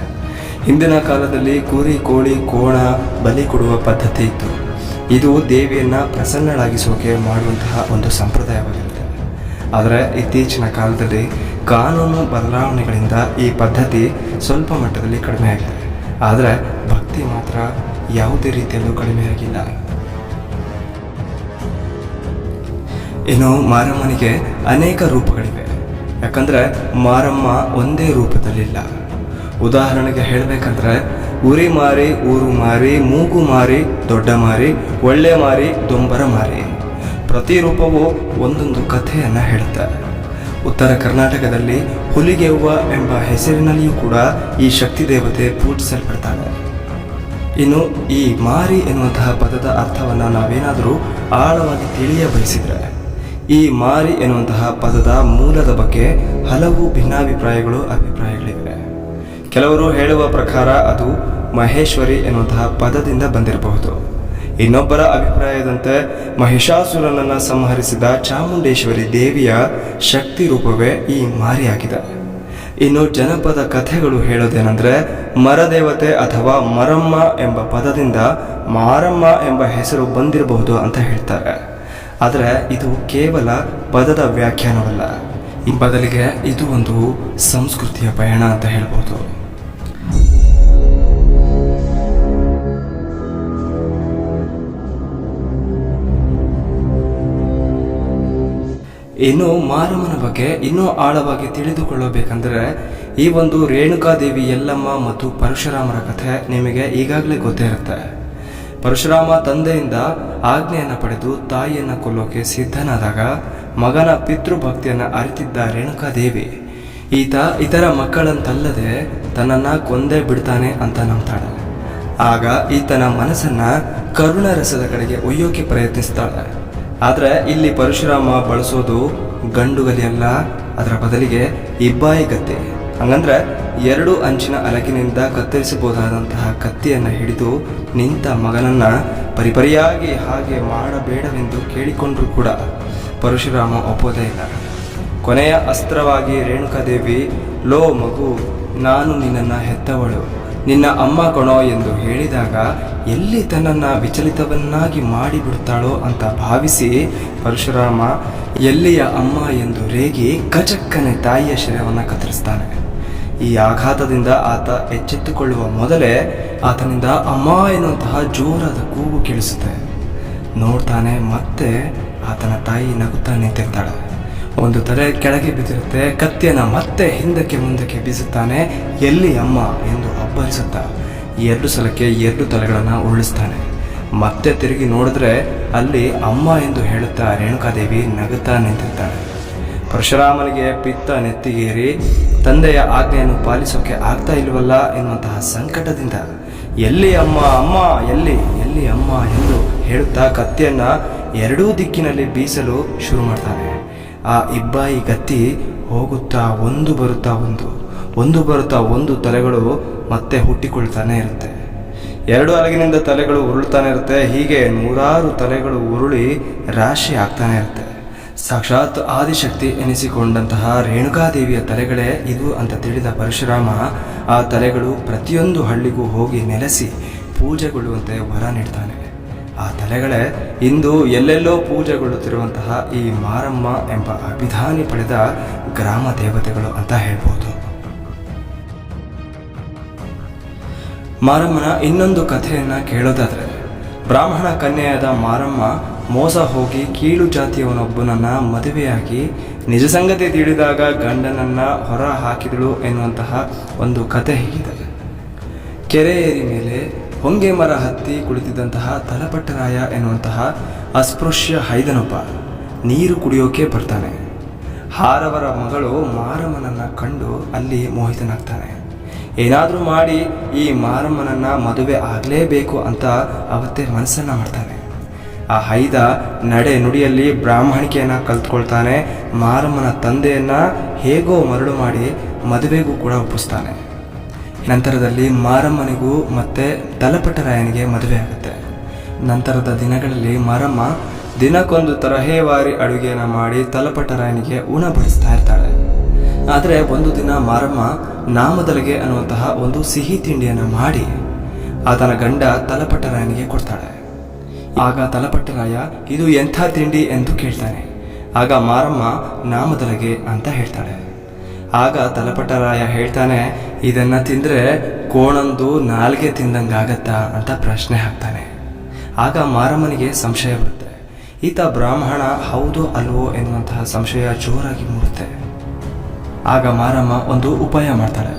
ಹಿಂದಿನ ಕಾಲದಲ್ಲಿ ಕುರಿ, ಕೋಳಿ, ಕೋಣ ಬಲಿ ಕೊಡುವ ಪದ್ಧತಿ ಇತ್ತು. ಇದು ದೇವಿಯನ್ನ ಪ್ರಸನ್ನಳಾಗಿಸೋಕೆ ಮಾಡುವಂತಹ ಒಂದು ಸಂಪ್ರದಾಯವಾಗಿರುತ್ತೆ. ಆದರೆ ಇತ್ತೀಚಿನ ಕಾಲದಲ್ಲಿ ಕಾನೂನು ಬದಲಾವಣೆಗಳಿಂದ ಈ ಪದ್ಧತಿ ಸ್ವಲ್ಪ ಮಟ್ಟದಲ್ಲಿ ಕಡಿಮೆಯಾಗಿದೆ. ಆದರೆ ಭಕ್ತಿ ಮಾತ್ರ ಯಾವುದೇ ರೀತಿಯಲ್ಲೂ ಕಡಿಮೆಯಾಗಿಲ್ಲ. ಇನ್ನು ಮಾರಮ್ಮನಿಗೆ ಅನೇಕ ರೂಪಗಳಿವೆ. ಯಾಕಂದರೆ ಮಾರಮ್ಮ ಒಂದೇ ರೂಪದಲ್ಲಿಲ್ಲ. ಉದಾಹರಣೆಗೆ ಹೇಳಬೇಕಂದ್ರೆ ಉರಿ ಮಾರಿ, ಊರು ಮಾರಿ, ಮೂಗು ಮಾರಿ, ದೊಡ್ಡ ಮಾರಿ, ಒಳ್ಳೆ ಮಾರಿ, ದೊಂಬರ ಮಾರಿ. ಪ್ರತಿ ರೂಪವೂ ಒಂದೊಂದು ಕಥೆಯನ್ನು ಹೇಳುತ್ತೆ. ಉತ್ತರ ಕರ್ನಾಟಕದಲ್ಲಿ ಹುಲಿಗೆವ್ವ ಎಂಬ ಹೆಸರಿನಲ್ಲಿಯೂ ಕೂಡ ಈ ಶಕ್ತಿ ದೇವತೆ ಪೂಜಿಸಲ್ಪಡ್ತಾಳೆ. ಇನ್ನು ಈ ಮಾರಿ ಎನ್ನುವಂತಹ ಪದದ ಅರ್ಥವನ್ನು ನಾವೇನಾದರೂ ಆಳವಾಗಿ ತಿಳಿಯ ಬಯಸಿದರೆ, ಈ ಮಾರಿ ಎನ್ನುವಂತಹ ಪದದ ಮೂಲದ ಬಗ್ಗೆ ಹಲವು ಅಭಿಪ್ರಾಯಗಳಿವೆ. ಕೆಲವರು ಹೇಳುವ ಪ್ರಕಾರ ಅದು ಮಹೇಶ್ವರಿ ಎನ್ನುವಂತಹ ಪದದಿಂದ ಬಂದಿರಬಹುದು. ಇನ್ನೊಬ್ಬರ ಅಭಿಪ್ರಾಯದಂತೆ ಮಹಿಷಾಸುರನನ್ನು ಸಂಹರಿಸಿದ ಚಾಮುಂಡೇಶ್ವರಿ ದೇವಿಯ ಶಕ್ತಿ ರೂಪವೇ ಈ ಮಾರಿಯಾಗಿದೆ. ಇನ್ನು ಜನಪದ ಕಥೆಗಳು ಹೇಳೋದೇನೆಂದರೆ, ಮರದೇವತೆ ಅಥವಾ ಮರಮ್ಮ ಎಂಬ ಪದದಿಂದ ಮಾರಮ್ಮ ಎಂಬ ಹೆಸರು ಬಂದಿರಬಹುದು ಅಂತ ಹೇಳ್ತಾರೆ. ಆದರೆ ಇದು ಕೇವಲ ಪದದ ವ್ಯಾಖ್ಯಾನವಲ್ಲ, ಈ ಬದಲಿಗೆ ಇದು ಒಂದು ಸಂಸ್ಕೃತಿಯ ಪಯಣ ಅಂತ ಹೇಳ್ಬೋದು. ಇನ್ನು ಮಾರಮ್ಮನ ಬಗ್ಗೆ ಇನ್ನೂ ಆಳವಾಗಿ ತಿಳಿದುಕೊಳ್ಳಬೇಕಂದ್ರೆ ಈ ಒಂದು ರೇಣುಕಾದೇವಿ, ಯಲ್ಲಮ್ಮ ಮತ್ತು ಪರಶುರಾಮರ ಕಥೆ ನಿಮಗೆ ಈಗಾಗಲೇ ಗೊತ್ತೇ ಇರುತ್ತೆ. ಪರಶುರಾಮ ತಂದೆಯಿಂದ ಆಜ್ಞೆಯನ್ನು ಪಡೆದು ತಾಯಿಯನ್ನು ಕೊಲ್ಲೋಕೆ ಸಿದ್ಧನಾದಾಗ ಮಗನ ಪಿತೃಭಕ್ತಿಯನ್ನು ಅರಿತಿದ್ದ ರೇಣುಕಾದೇವಿ ಈತ ಇತರ ಮಕ್ಕಳಂತಲ್ಲದೆ ತನ್ನನ್ನು ಕೊಂದೇ ಬಿಡ್ತಾನೆ ಅಂತ ನಂಬ್ತಾಳೆ. ಆಗ ಈತನ ಮನಸ್ಸನ್ನು ಕರುಣರಸದ ಕಡೆಗೆ ಒಯ್ಯೋಕೆ ಪ್ರಯತ್ನಿಸ್ತಾಳೆ. ಆದರೆ ಇಲ್ಲಿ ಪರಶುರಾಮ ಬಳಸೋದು ಗಂಡುಗಲಿಯಲ್ಲ, ಅದರ ಬದಲಿಗೆ ಇಬ್ಬಾಯಿ ಗತ್ತೆ. ಹಂಗಂದ್ರೆ 2 ಅಂಚಿನ ಅಲಗಿನಿಂದ ಕತ್ತರಿಸಬಹುದಾದಂತಹ ಕತ್ತಿಯನ್ನು ಹಿಡಿದು ನಿಂತ ಮಗನನ್ನ ಪರಿಪರಿಯಾಗಿ ಹಾಗೆ ಮಾಡಬೇಡವೆಂದು ಕೇಳಿಕೊಂಡ್ರೂ ಕೂಡ ಪರಶುರಾಮ ಒಪ್ಪೋದೇ ಇಲ್ಲ. ಕೊನೆಯ ಅಸ್ತ್ರವಾಗಿ ರೇಣುಕಾದೇವಿ, ಲೋ ಮಗು, ನಾನು ನಿನ್ನನ್ನು ಹೆತ್ತವಳು, ನಿನ್ನ ಅಮ್ಮ ಕಣೋ ಎಂದು ಹೇಳಿದಾಗ ಎಲ್ಲಿ ತನ್ನನ್ನು ವಿಚಲಿತವನ್ನಾಗಿ ಮಾಡಿಬಿಡ್ತಾಳೋ ಅಂತ ಭಾವಿಸಿ ಪರಶುರಾಮ ಎಲ್ಲಿಯ ಅಮ್ಮ ಎಂದು ರೇಗಿ ಕಚಕ್ಕನೆ ತಾಯಿಯ ಶಿರವನ್ನು ಕತ್ತರಿಸ್ತಾನೆ. ಈ ಆಘಾತದಿಂದ ಆತ ಎಚ್ಚೆತ್ತುಕೊಳ್ಳುವ ಮೊದಲೇ ಆತನಿಂದ ಅಮ್ಮ ಎನ್ನುವಂತಹ ಜೋರಾದ ಕೂಗು ಕೇಳಿಸುತ್ತೆ. ನೋಡ್ತಾನೆ, ಮತ್ತೆ ಆತನ ತಾಯಿ ನಗುತ್ತಾ ನಿಂತಿರ್ತಾಳೆ. ಒಂದು ತಲೆ ಕೆಳಗೆ ಬಿದ್ದಿರುತ್ತೆ. ಕತ್ತಿಯನ್ನು ಮತ್ತೆ ಹಿಂದಕ್ಕೆ ಮುಂದಕ್ಕೆ ಬೀಸುತ್ತಾನೆ. ಎಲ್ಲಿ ಅಮ್ಮ ಎಂದು ಅಬ್ಬರಿಸುತ್ತಾ 2 ಸಲಕ್ಕೆ 2 ತಲೆಗಳನ್ನು ಉರುಳಿಸ್ತಾನೆ. ಮತ್ತೆ ತಿರುಗಿ ನೋಡಿದ್ರೆ ಅಲ್ಲಿ ಅಮ್ಮ ಎಂದು ಹೇಳುತ್ತಾ ರೇಣುಕಾದೇವಿ ನಗುತ್ತಾ ನಿಂತಿರ್ತಾಳೆ. ಪರಶುರಾಮನಿಗೆ ಪಿತ್ತ ನೆತ್ತಿಗೇರಿ ತಂದೆಯ ಆಜ್ಞೆಯನ್ನು ಪಾಲಿಸೋಕೆ ಆಗ್ತಾ ಇಲ್ವಲ್ಲ ಎನ್ನುವಂತಹ ಸಂಕಟದಿಂದ ಎಲ್ಲಿ ಅಮ್ಮ, ಅಮ್ಮ ಎಲ್ಲಿ ಎಲ್ಲಿ ಅಮ್ಮ ಎಂದು ಹೇಳುತ್ತಾ ಕತ್ತಿಯನ್ನು 2 ದಿಕ್ಕಿನಲ್ಲಿ ಬೀಸಲು ಶುರು ಮಾಡ್ತಾನೆ. ಆ ಇಬ್ಬಾಯಿ ಗತ್ತಿ ಹೋಗುತ್ತಾ ಒಂದು ಬರುತ್ತಾ ಒಂದು ತಲೆಗಳು ಮತ್ತೆ ಹುಟ್ಟಿಕೊಳ್ತಾನೆ ಇರುತ್ತೆ. 2 ಅಲಗಿನಿಂದ ತಲೆಗಳು ಉರುಳ್ತಾನೆ ಇರುತ್ತೆ. ಹೀಗೆ 100 ತಲೆಗಳು ಉರುಳಿ ರಾಶಿ ಆಗ್ತಾನೆ ಇರುತ್ತೆ. ಸಾಕ್ಷಾತ್ ಆದಿಶಕ್ತಿ ಎನಿಸಿಕೊಂಡಂತಹ ರೇಣುಕಾದೇವಿಯ ತಲೆಗಳೇ ಇದು ಅಂತ ತಿಳಿದ ಪರಶುರಾಮ ಆ ತಲೆಗಳು ಪ್ರತಿಯೊಂದು ಹಳ್ಳಿಗೂ ಹೋಗಿ ನೆಲೆಸಿ ಪೂಜೆಗೊಳ್ಳುವಂತೆ ವರ ನೀಡ್ತಾನೆ. ತಲೆಗಳೇ ಇಂದು ಎಲ್ಲೆಲ್ಲೋ ಪೂಜೆಗೊಳ್ಳುತ್ತಿರುವಂತಹ ಈ ಮಾರಮ್ಮ ಎಂಬ ಅಭಿಧಾನಿ ಪಡೆದ ಗ್ರಾಮ ದೇವತೆಗಳು ಅಂತ ಹೇಳ್ಬೋದು. ಮಾರಮ್ಮನ ಇನ್ನೊಂದು ಕಥೆಯನ್ನು ಕೇಳೋದಾದರೆ, ಬ್ರಾಹ್ಮಣ ಕನ್ಯೆಯಾದ ಮಾರಮ್ಮ ಮೋಸ ಹೋಗಿ ಕೀಳು ಜಾತಿಯವನೊಬ್ಬನನ್ನು ಮದುವೆಯಾಗಿ ನಿಜ ಸಂಗತಿ ತಿಳಿದಾಗ ಗಂಡನನ್ನು ಹೊರ ಹಾಕಿದಳು ಎನ್ನುವಂತಹ ಒಂದು ಕಥೆ ಹೀಗಿದೆ. ಕೆರೆ ಏರಿ ಮೇಲೆ ಹೊಂಗೆ ಮರ ಹತ್ತಿ ಕುಳಿತಿದ್ದಂತಹ ತಲಪಟ್ಟರಾಯ ಎನ್ನುವಂತಹ ಅಸ್ಪೃಶ್ಯ ಹೈದನೊಬ್ಬ ನೀರು ಕುಡಿಯೋಕೆ ಬರ್ತಾನೆ. ಹಾರವರ ಮಗಳು ಮಾರಮ್ಮನನ್ನು ಕಂಡು ಅಲ್ಲಿ ಮೋಹಿತನಾಗ್ತಾನೆ. ಏನಾದರೂ ಮಾಡಿ ಈ ಮಾರಮ್ಮನನ್ನು ಮದುವೆ ಆಗಲೇಬೇಕು ಅಂತ ಅವತ್ತೇ ಮನಸ್ಸನ್ನು ಮಾಡ್ತಾನೆ. ಆ ಹೈದ ನಡೆ ನುಡಿಯಲ್ಲಿ ಬ್ರಾಹ್ಮಣಿಕೆಯನ್ನು ಕಲ್ತ್ಕೊಳ್ತಾನೆ. ಮಾರಮ್ಮನ ತಂದೆಯನ್ನು ಹೇಗೋ ಮರಳು ಮಾಡಿ ಮದುವೆಗೂ ಕೂಡ ಒಪ್ಪಿಸ್ತಾನೆ. ನಂತರದಲ್ಲಿ ಮಾರಮ್ಮನಿಗೂ ಮತ್ತು ತಲಪಟ್ಟರಾಯನಿಗೆ ಮದುವೆ ಆಗುತ್ತೆ. ನಂತರದ ದಿನಗಳಲ್ಲಿ ಮಾರಮ್ಮ ದಿನಕ್ಕೊಂದು ತರಹೇವಾರಿ ಅಡುಗೆಯನ್ನು ಮಾಡಿ ತಲಪಟ್ಟರಾಯನಿಗೆ ಉಣಬಡಿಸ್ತಾ ಇರ್ತಾಳೆ. ಆದರೆ ಒಂದು ದಿನ ಮಾರಮ್ಮ ನಾಮದಲಿಗೆ ಅನ್ನುವಂತಹ ಒಂದು ಸಿಹಿ ತಿಂಡಿಯನ್ನು ಮಾಡಿ ಆತನ ಗಂಡ ತಲಪಟ್ಟರಾಯನಿಗೆ ಕೊಡ್ತಾಳೆ. ಆಗ ತಲಪಟ್ಟರಾಯ ಇದು ಎಂಥ ತಿಂಡಿ ಎಂದು ಕೇಳ್ತಾನೆ. ಆಗ ಮಾರಮ್ಮ ನಾಮದಲಿಗೆ ಅಂತ ಹೇಳ್ತಾಳೆ. ಆಗ ತಲಪಟ್ಟರಾಯ ಹೇಳ್ತಾನೆ, ಇದನ್ನು ತಿಂದರೆ ಕೋಣಂದು ನಾಲ್ಗೆ ತಿಂದಂಗಾಗತ್ತಾ ಅಂತ ಪ್ರಶ್ನೆ ಹಾಕ್ತಾನೆ. ಆಗ ಮಾರಮ್ಮನಿಗೆ ಸಂಶಯ ಬರುತ್ತೆ. ಈತ ಬ್ರಾಹ್ಮಣ ಹೌದೋ ಅಲ್ವೋ ಎನ್ನುವಂತಹ ಸಂಶಯ ಜೋರಾಗಿ ಮೂಡುತ್ತೆ. ಆಗ ಮಾರಮ್ಮ ಒಂದು ಉಪಾಯ ಮಾಡ್ತಾಳೆ.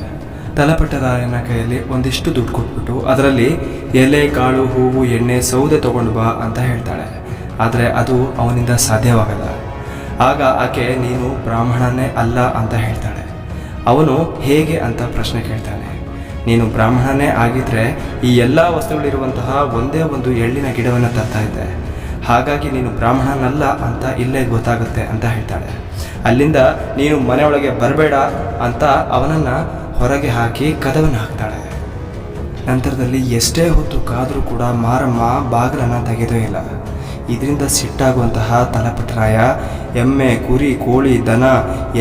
ತಲಪಟ್ಟರಾಯನ ಕೈಯಲ್ಲಿ ಒಂದಿಷ್ಟು ದುಡ್ಡು ಕೊಟ್ಬಿಟ್ಟು ಅದರಲ್ಲಿ ಎಲೆ, ಕಾಳು, ಹೂವು, ಎಣ್ಣೆ, ಸೌದೆ ತಗೊಂಡು ಬಾ ಅಂತ ಹೇಳ್ತಾಳೆ. ಆದರೆ ಅದು ಅವನಿಂದ ಸಾಧ್ಯವಾಗಲ್ಲ. ಆಗ ಆಕೆ ನೀನು ಬ್ರಾಹ್ಮಣನೇ ಅಲ್ಲ ಅಂತ ಹೇಳ್ತಾಳೆ. ಅವನು ಹೇಗೆ ಅಂತ ಪ್ರಶ್ನೆ ಕೇಳ್ತಾನೆ. ನೀನು ಬ್ರಾಹ್ಮಣನೇ ಆಗಿದ್ರೆ ಈ ಎಲ್ಲ ವಸ್ತುಗಳಿರುವಂತಹ ಒಂದೇ ಒಂದು ಎಳ್ಳಿನ ಗಿಡವನ್ನು ತರ್ತಾ ಇದ್ದೆ, ಹಾಗಾಗಿ ನೀನು ಬ್ರಾಹ್ಮಣನಲ್ಲ ಅಂತ ಇಲ್ಲೇ ಗೊತ್ತಾಗುತ್ತೆ ಅಂತ ಹೇಳ್ತಾಳೆ. ಅಲ್ಲಿಂದ ನೀನು ಮನೆಯೊಳಗೆ ಬರಬೇಡ ಅಂತ ಅವನನ್ನು ಹೊರಗೆ ಹಾಕಿ ಕದವನ್ನು ಹಾಕ್ತಾಳೆ. ನಂತರದಲ್ಲಿ ಎಷ್ಟೇ ಹೊತ್ತು ಕಾದರೂ ಕೂಡ ಮಾರಮ್ಮ ಬಾಗಿಲನ್ನು ತೆಗೆದೇ ಇಲ್ಲ. ಇದರಿಂದ ಸಿಟ್ಟಾಗುವಂತಹ ತಲಪಟ್ಟರಾಯ ಎಮ್ಮೆ, ಕುರಿ, ಕೋಳಿ, ದನ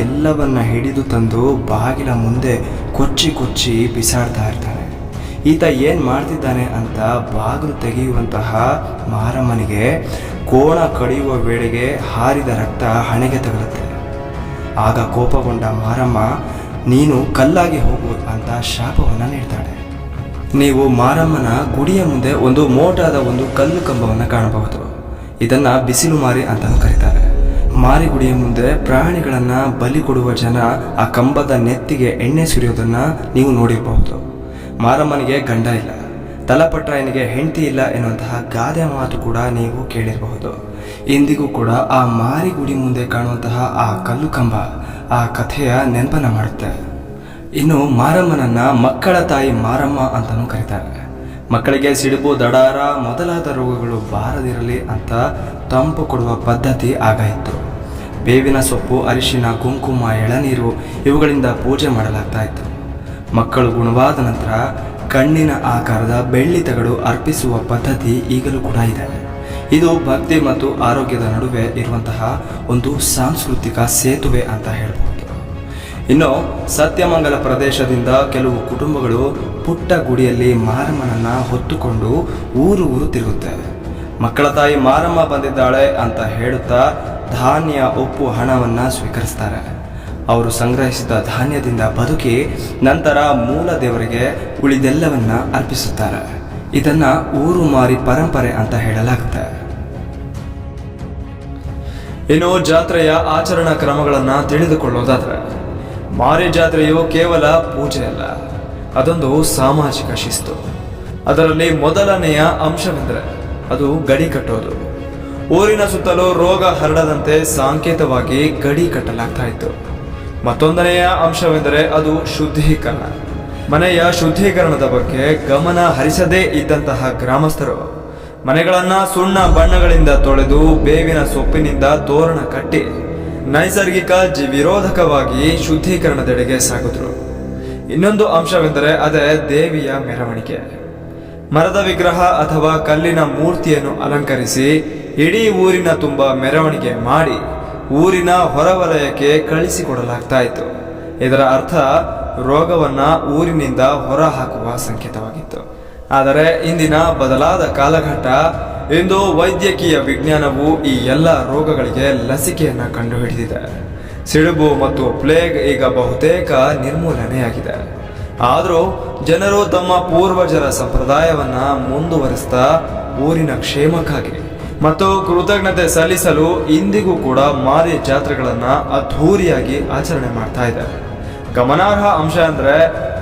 ಎಲ್ಲವನ್ನ ಹಿಡಿದು ತಂದು ಬಾಗಿಲ ಮುಂದೆ ಕೊಚ್ಚಿ ಕೊಚ್ಚಿ ಬಿಸಾಡ್ತಾ ಇರ್ತಾನೆ. ಈತ ಏನು ಮಾಡ್ತಿದ್ದಾನೆ ಅಂತ ಬಾಗಿಲು ತೆಗೆಯುವಂತಹ ಮಾರಮ್ಮನಿಗೆ ಕೋಣ ಕಡಿಯುವ ವೇಳೆಗೆ ಹಾರಿದ ರಕ್ತ ಹಣೆಗೆ ತಗಲುತ್ತೆ. ಆಗ ಕೋಪಗೊಂಡ ಮಾರಮ್ಮ ನೀನು ಕಲ್ಲಾಗಿ ಹೋಗು ಅಂತ ಶಾಪವನ್ನು ನೀಡ್ತಾಳೆ. ನೀವು ಮಾರಮ್ಮನ ಗುಡಿಯ ಮುಂದೆ ಒಂದು ಮೋಟಾದ ಒಂದು ಕಲ್ಲು ಕಂಬವನ್ನು ಕಾಣಬಹುದು. ಇದನ್ನು ಬಿಸಿಲು ಮಾರಿ ಅಂತಲೂ ಕರೀತಾರೆ. ಮಾರಿ ಗುಡಿಯ ಮುಂದೆ ಪ್ರಾಣಿಗಳನ್ನು ಬಲಿ ಕೊಡುವ ಜನ ಆ ಕಂಬದ ನೆತ್ತಿಗೆ ಎಣ್ಣೆ ಸುರಿಯೋದನ್ನು ನೀವು ನೋಡಿರಬಹುದು. ಮಾರಮ್ಮನಿಗೆ ಗಂಡ ಇಲ್ಲ, ತಲಪಟ್ಟರಾಯನಿಗೆ ಹೆಂಡತಿ ಇಲ್ಲ ಎನ್ನುವಂತಹ ಗಾದೆ ಮಾತು ಕೂಡ ನೀವು ಕೇಳಿರಬಹುದು. ಇಂದಿಗೂ ಕೂಡ ಆ ಮಾರಿ ಗುಡಿ ಮುಂದೆ ಕಾಣುವಂತಹ ಆ ಕಲ್ಲು ಕಂಬ ಆ ಕಥೆಯ ನೆನಪನ್ನು ಮಾಡುತ್ತೆ. ಇನ್ನು ಮಾರಮ್ಮನನ್ನ ಮಕ್ಕಳ ತಾಯಿ ಮಾರಮ್ಮ ಅಂತಲೂ ಕರೀತಾರೆ. ಮಕ್ಕಳಿಗೆ ಸಿಡುಬು, ದಡಾರ ಮೊದಲಾದ ರೋಗಗಳು ಬಾರದಿರಲಿ ಅಂತ ತಂಪು ಕೊಡುವ ಪದ್ಧತಿ ಆಗ ಇತ್ತು. ಬೇವಿನ ಸೊಪ್ಪು, ಅರಿಶಿನ, ಕುಂಕುಮ, ಎಳನೀರು ಇವುಗಳಿಂದ ಪೂಜೆ ಮಾಡಲಾಗ್ತಾ ಇತ್ತು. ಮಕ್ಕಳು ಗುಣವಾದ ನಂತರ ಕಣ್ಣಿನ ಆಕಾರದ ಬೆಳ್ಳಿ ತಗಡು ಅರ್ಪಿಸುವ ಪದ್ಧತಿ ಈಗಲೂ ಕೂಡ ಇದೆ. ಇದು ಭಕ್ತಿ ಮತ್ತು ಆರೋಗ್ಯದ ನಡುವೆ ಇರುವಂತಹ ಒಂದು ಸಾಂಸ್ಕೃತಿಕ ಸೇತುವೆ ಅಂತ ಹೇಳ್ಬೋದು. ಇನ್ನು ಸತ್ಯಮಂಗಲ ಪ್ರದೇಶದಿಂದ ಕೆಲವು ಕುಟುಂಬಗಳು ಪುಟ್ಟ ಗುಡಿಯಲ್ಲಿ ಮಾರಮ್ಮನನ್ನ ಹೊತ್ತುಕೊಂಡು ಊರು ತಿರುಗುತ್ತೆ. ಮಕ್ಕಳ ತಾಯಿ ಮಾರಮ್ಮ ಬಂದಿದ್ದಾಳೆ ಅಂತ ಹೇಳುತ್ತಾ ಧಾನ್ಯ, ಉಪ್ಪು, ಹಣವನ್ನು ಸ್ವೀಕರಿಸ್ತಾರೆ. ಅವರು ಸಂಗ್ರಹಿಸಿದ ಧಾನ್ಯದಿಂದ ಬದುಕಿ ನಂತರ ಮೂಲ ದೇವರಿಗೆ ಉಳಿದೆಲ್ಲವನ್ನ ಅರ್ಪಿಸುತ್ತಾರೆ. ಇದನ್ನ ಊರು ಮಾರಿ ಪರಂಪರೆ ಅಂತ ಹೇಳಲಾಗುತ್ತೆ. ಇನ್ನು ಜಾತ್ರೆಯ ಆಚರಣಾ ಕ್ರಮಗಳನ್ನು ತಿಳಿದುಕೊಳ್ಳೋದಾದ್ರೆ, ಮಾರಿ ಜಾತ್ರೆಯು ಕೇವಲ ಪೂಜೆ ಅಲ್ಲ, ಅದೊಂದು ಸಾಮಾಜಿಕ ಶಿಸ್ತು. ಅದರಲ್ಲಿ ಮೊದಲನೆಯ ಅಂಶವೆಂದರೆ ಅದು ಗಡಿ ಕಟ್ಟೋದು. ಊರಿನ ಸುತ್ತಲೂ ರೋಗ ಹರಡದಂತೆ ಸಾಂಕೇತವಾಗಿ ಗಡಿ ಕಟ್ಟಲಾಗ್ತಾ ಇತ್ತು. ಮತ್ತೊಂದನೆಯ ಅಂಶವೆಂದರೆ ಅದು ಶುದ್ಧೀಕರಣ. ಮನೆಯ ಶುದ್ಧೀಕರಣದ ಬಗ್ಗೆ ಗಮನ ಹರಿಸದೇ ಇದ್ದಂತಹ ಗ್ರಾಮಸ್ಥರು ಮನೆಗಳನ್ನ ಸುಣ್ಣ ಬಣ್ಣಗಳಿಂದ ತೊಳೆದು ಬೇವಿನ ಸೊಪ್ಪಿನಿಂದ ತೋರಣ ಕಟ್ಟಿ ನೈಸರ್ಗಿಕ ವಿರೋಧಕವಾಗಿ ಶುದ್ಧೀಕರಣದೆಡೆಗೆ ಸಾಗಿದ್ರು. ಇನ್ನೊಂದು ಅಂಶವೆಂದರೆ ಅದೇ ದೇವಿಯ ಮೆರವಣಿಗೆ. ಮರದ ವಿಗ್ರಹ ಅಥವಾ ಕಲ್ಲಿನ ಮೂರ್ತಿಯನ್ನು ಅಲಂಕರಿಸಿ ಇಡೀ ಊರಿನ ತುಂಬ ಮೆರವಣಿಗೆ ಮಾಡಿ ಊರಿನ ಹೊರವಲಯಕ್ಕೆ ಕಳಿಸಿಕೊಡಲಾಗ್ತಾ ಇತ್ತು. ಇದರ ಅರ್ಥ ರೋಗವನ್ನ ಊರಿನಿಂದ ಹೊರ ಹಾಕುವ ಸಂಕೇತವಾಗಿತ್ತು. ಆದರೆ ಇಂದಿನ ಬದಲಾದ ಕಾಲಘಟ್ಟ ಇಂದು ವೈದ್ಯಕೀಯ ವಿಜ್ಞಾನವು ಈ ಎಲ್ಲ ರೋಗಗಳಿಗೆ ಲಸಿಕೆಯನ್ನು ಕಂಡುಹಿಡಿದಿದೆ. ಸಿಡುಬು ಮತ್ತು ಪ್ಲೇಗ್ ಈಗ ಬಹುತೇಕ ನಿರ್ಮೂಲನೆಯಾಗಿದೆ. ಆದರೂ ಜನರು ತಮ್ಮ ಪೂರ್ವಜರ ಸಂಪ್ರದಾಯವನ್ನ ಮುಂದುವರಿಸ್ತಾ ಊರಿನ ಕ್ಷೇಮಕ್ಕಾಗಿ ಮತ್ತು ಕೃತಜ್ಞತೆ ಸಲ್ಲಿಸಲು ಇಂದಿಗೂ ಕೂಡ ಮಾರಿ ಜಾತ್ರೆಗಳನ್ನ ಅದ್ಧೂರಿಯಾಗಿ ಆಚರಣೆ ಮಾಡ್ತಾ ಇದ್ದಾರೆ. ಗಮನಾರ್ಹ ಅಂಶ ಅಂದ್ರೆ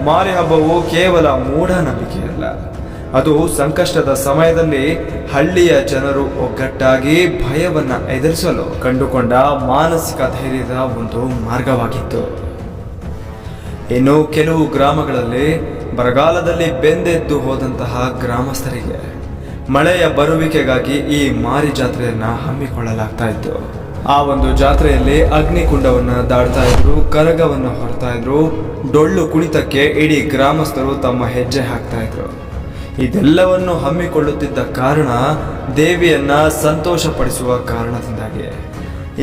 ಮಾರಿ ಹಬ್ಬವು ಕೇವಲ ಮೂಢನಂಬಿಕೆಯಲ್ಲ, ಅದು ಸಂಕಷ್ಟದ ಸಮಯದಲ್ಲಿ ಹಳ್ಳಿಯ ಜನರು ಒಗ್ಗಟ್ಟಾಗಿ ಭಯವನ್ನ ಎದುರಿಸಲು ಕಂಡುಕೊಂಡ ಮಾನಸಿಕ ಧೈರ್ಯದ ಒಂದು ಮಾರ್ಗವಾಗಿತ್ತು. ಇನ್ನು ಕೆಲವು ಗ್ರಾಮಗಳಲ್ಲಿ ಬರಗಾಲದಲ್ಲಿ ಬೆಂದೆದ್ದು ಹೋದಂತಹ ಗ್ರಾಮಸ್ಥರಿಗೆ ಮಳೆಯ ಬರುವಿಕೆಗಾಗಿ ಈ ಮಾರಿ ಜಾತ್ರೆಯನ್ನ ಹಮ್ಮಿಕೊಳ್ಳಲಾಗ್ತಾ ಇತ್ತು. ಆ ಒಂದು ಜಾತ್ರೆಯಲ್ಲಿ ಅಗ್ನಿಕುಂಡವನ್ನ ದಾಡ್ತಾ ಇದ್ರು, ಕರಗವನ್ನು ಹೊರತಾ ಇದ್ರು, ಡೊಳ್ಳು ಕುಣಿತಕ್ಕೆ ಇಡೀ ಗ್ರಾಮಸ್ಥರು ತಮ್ಮ ಹೆಜ್ಜೆ ಹಾಕ್ತಾ ಇದ್ರು. ಇದೆಲ್ಲವನ್ನು ಹಮ್ಮಿಕೊಳ್ಳುತ್ತಿದ್ದ ಕಾರಣ ದೇವಿಯನ್ನ ಸಂತೋಷಪಡಿಸುವ ಕಾರಣದಿಂದಾಗಿ.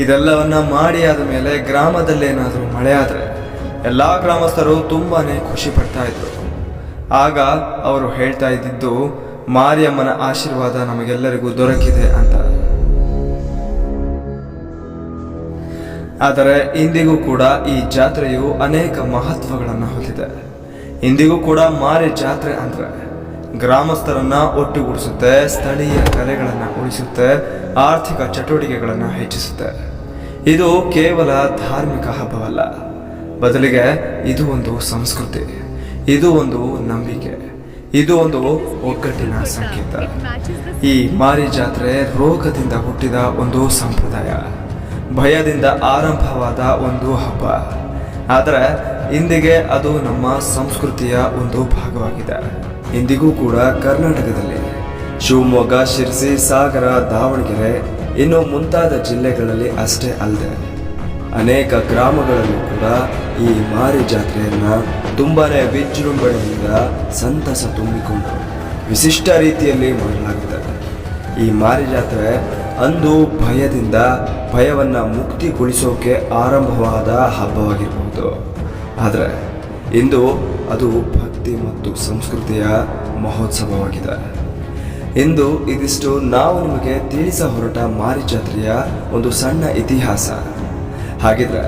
ಇದೆಲ್ಲವನ್ನ ಮಾಡಿ ಆದ ಮೇಲೆ ಗ್ರಾಮದಲ್ಲೇನಾದ್ರೂ ಮಳೆ ಆದ್ರೆ ಎಲ್ಲಾ ಗ್ರಾಮಸ್ಥರು ತುಂಬಾನೇ ಖುಷಿ ಪಡ್ತಾ ಇದ್ರು. ಆಗ ಅವರು ಹೇಳ್ತಾ ಇದ್ದಿದ್ದು, ಮಾರಿಯಮ್ಮನ ಆಶೀರ್ವಾದ ನಮಗೆಲ್ಲರಿಗೂ ದೊರಕಿದೆ ಅಂತ. ಆದರೆ ಇಂದಿಗೂ ಕೂಡ ಈ ಜಾತ್ರೆಯು ಅನೇಕ ಮಹತ್ವಗಳನ್ನು ಹೊಂದಿದೆ. ಇಂದಿಗೂ ಕೂಡ ಮಾರಿ ಜಾತ್ರೆ ಅಂದ್ರೆ ಗ್ರಾಮಸ್ಥರನ್ನ ಒಟ್ಟುಗೂಡಿಸುತ್ತೆ, ಸ್ಥಳೀಯ ಕಲೆಗಳನ್ನು ಉಳಿಸುತ್ತೆ, ಆರ್ಥಿಕ ಚಟುವಟಿಕೆಗಳನ್ನು ಹೆಚ್ಚಿಸುತ್ತೆ. ಇದು ಕೇವಲ ಧಾರ್ಮಿಕ ಹಬ್ಬವಲ್ಲ, ಬದಲಿಗೆ ಇದು ಒಂದು ಸಂಸ್ಕೃತಿ, ಇದು ಒಂದು ನಂಬಿಕೆ, ಇದು ಒಂದು ಒಗ್ಗಟ್ಟಿನ ಸಂಕೇತ. ಈ ಮಾರಿ ಜಾತ್ರೆ ರೋಗದಿಂದ ಹುಟ್ಟಿದ ಒಂದು ಸಂಪ್ರದಾಯ, ಭಯದಿಂದ ಆರಂಭವಾದ ಒಂದು ಹಬ್ಬ. ಆದರೆ ಇಂದಿಗೆ ಅದು ನಮ್ಮ ಸಂಸ್ಕೃತಿಯ ಒಂದು ಭಾಗವಾಗಿದೆ. ಇಂದಿಗೂ ಕೂಡ ಕರ್ನಾಟಕದಲ್ಲಿ ಶಿವಮೊಗ್ಗ, ಶಿರಸಿ, ಸಾಗರ, ದಾವಣಗೆರೆ ಇನ್ನು ಮುಂತಾದ ಜಿಲ್ಲೆಗಳಲ್ಲಿ ಅಷ್ಟೇ ಅಲ್ಲದೆ ಅನೇಕ ಗ್ರಾಮಗಳಲ್ಲೂ ಕೂಡ ಈ ಮಾರಿ ಜಾತ್ರೆಯನ್ನ ತುಂಬಾನೇ ವಿಜೃಂಭಣೆಯಿಂದ ಸಂತಸ ತುಂಬಿಕೊಂಡು ವಿಶಿಷ್ಟ ರೀತಿಯಲ್ಲಿ ಮಾಡಲಾಗುತ್ತದೆ. ಈ ಮಾರಿ ಜಾತ್ರೆ ಅಂದು ಭಯವನ್ನ ಮುಕ್ತಿಗೊಳಿಸೋಕೆ ಆರಂಭವಾದ ಹಬ್ಬವಾಗಿರಬಹುದು. ಆದರೆ ಇಂದು ಅದು ಭಕ್ತಿ ಮತ್ತು ಸಂಸ್ಕೃತಿಯ ಮಹೋತ್ಸವವಾಗಿದೆ. ಇಂದು ಇದಿಷ್ಟು ನಾವು ನಿಮಗೆ ತಿಳಿಸ ಹೊರಟ ಮಾರಿ ಜಾತ್ರೆಯ ಒಂದು ಸಣ್ಣ ಇತಿಹಾಸ. ಹಾಗಿದ್ರೆ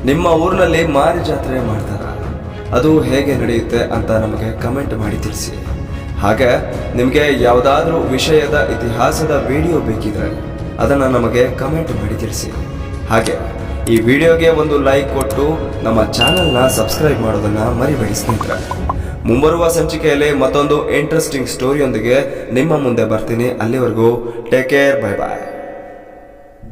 ನಿಮ್ಮ ಊರಿನಲ್ಲಿ ಮಾರಿ ಜಾತ್ರೆ ಮಾಡ್ತಾರ? ಅದು ಹೇಗೆ ನಡೆಯುತ್ತೆ ಅಂತ ನಮಗೆ ಕಮೆಂಟ್ ಮಾಡಿ ತಿಳಿಸಿ. ಹಾಗೆ ನಿಮಗೆ ಯಾವುದಾದ್ರೂ ವಿಷಯದ ಇತಿಹಾಸದ ವಿಡಿಯೋ ಬೇಕಿದ್ರೆ ಅದನ್ನು ನಮಗೆ ಕಮೆಂಟ್ ಮಾಡಿ ತಿಳಿಸಿ. ಹಾಗೆ ಈ ವಿಡಿಯೋಗೆ ಒಂದು ಲೈಕ್ ಕೊಟ್ಟು ನಮ್ಮ ಚಾನಲ್ನ ಸಬ್ಸ್ಕ್ರೈಬ್ ಮಾಡೋದನ್ನ ಮರಿಬೇಡಿ ಸ್ನೇಹಿತರೆ. ಮುಂಬರುವ ಸಂಚಿಕೆಯಲ್ಲಿ ಮತ್ತೊಂದು ಇಂಟ್ರೆಸ್ಟಿಂಗ್ ಸ್ಟೋರಿಯೊಂದಿಗೆ ನಿಮ್ಮ ಮುಂದೆ ಬರ್ತೀನಿ. ಅಲ್ಲಿವರೆಗೂ ಟೇಕ್ ಕೇರ್, ಬೈ ಬಾಯ್.